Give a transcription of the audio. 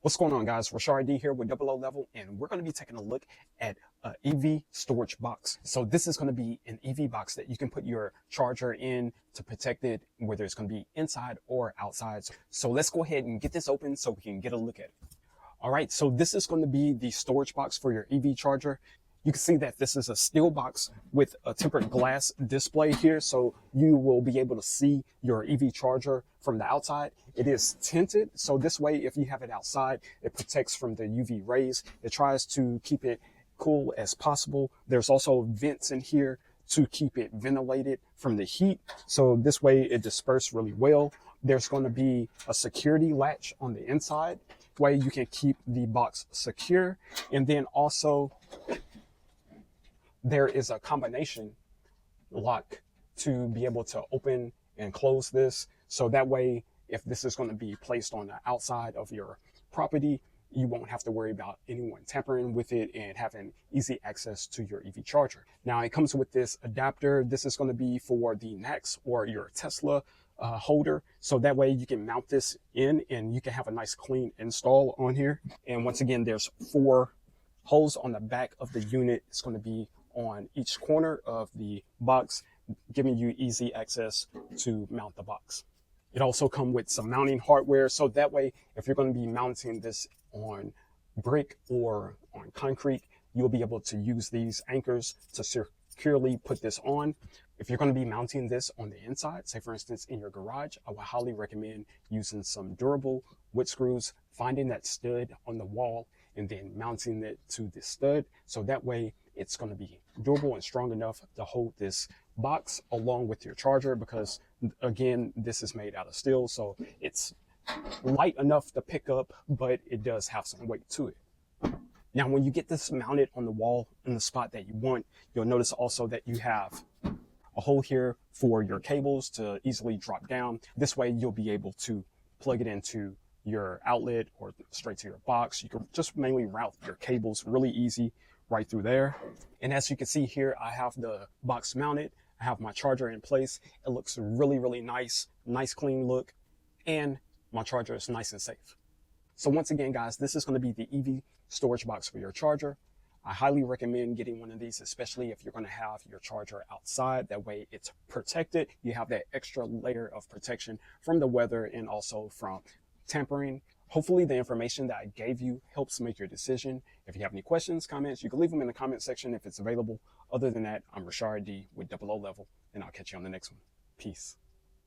What's going on, guys? Rashard D here with Double O Level, and we're going to be taking a look at an EV storage box. So this is going to be an EV box that you can put your charger in to protect it, whether it's going to be inside or outside. So let's go ahead and get this open so we can get a look at it. All right, so this is going to be the storage box for your EV charger. You can see that this is a steel box with a tempered glass display here, so you will be able to see your EV charger from the outside. It is tinted, so this way, if you have it outside, it protects from the UV rays. It tries to keep it cool as possible. There's also vents in here to keep it ventilated from the heat, so this way it disperses really well. There's going to be a security latch on the inside, way you can keep the box secure, and then also there is a combination lock to be able to open and close this. So that way, if this is going to be placed on the outside of your property, you won't have to worry about anyone tampering with it and having easy access to your EV charger. Now, it comes with this adapter. This is going to be for the NACS or your Tesla holder. So that way you can mount this in and you can have a nice clean install on here. And once again, there's 4 holes on the back of the unit. It's going to be on each corner of the box, giving you easy access to mount the box. It also comes with some mounting hardware, so that way if you're going to be mounting this on brick or on concrete, you'll be able to use these anchors to securely put this on. If you're going to be mounting this on the inside, say for instance in your garage, I would highly recommend using some durable wood screws, finding that stud on the wall and then mounting it to the stud, so that way it's going to be durable and strong enough to hold this box along with your charger, because again, this is made out of steel, so it's light enough to pick up, but it does have some weight to it. Now, when you get this mounted on the wall in the spot that you want, you'll notice also that you have a hole here for your cables to easily drop down. This way you'll be able to plug it into your outlet or straight to your box. You can just mainly route your cables really easy right through there. And as you can see here, I have the box mounted. I have my charger in place. It looks really, really nice clean look, and my charger is nice and safe. So once again, guys, this is going to be the EV storage box for your charger. I highly recommend getting one of these, especially if you're going to have your charger outside. That way it's protected. You have that extra layer of protection from the weather and also from tampering. Hopefully the information that I gave you helps make your decision. If you have any questions, comments, you can leave them in the comment section if it's available. Other than that, I'm Rashard D with Double O Level, and I'll catch you on the next one. Peace.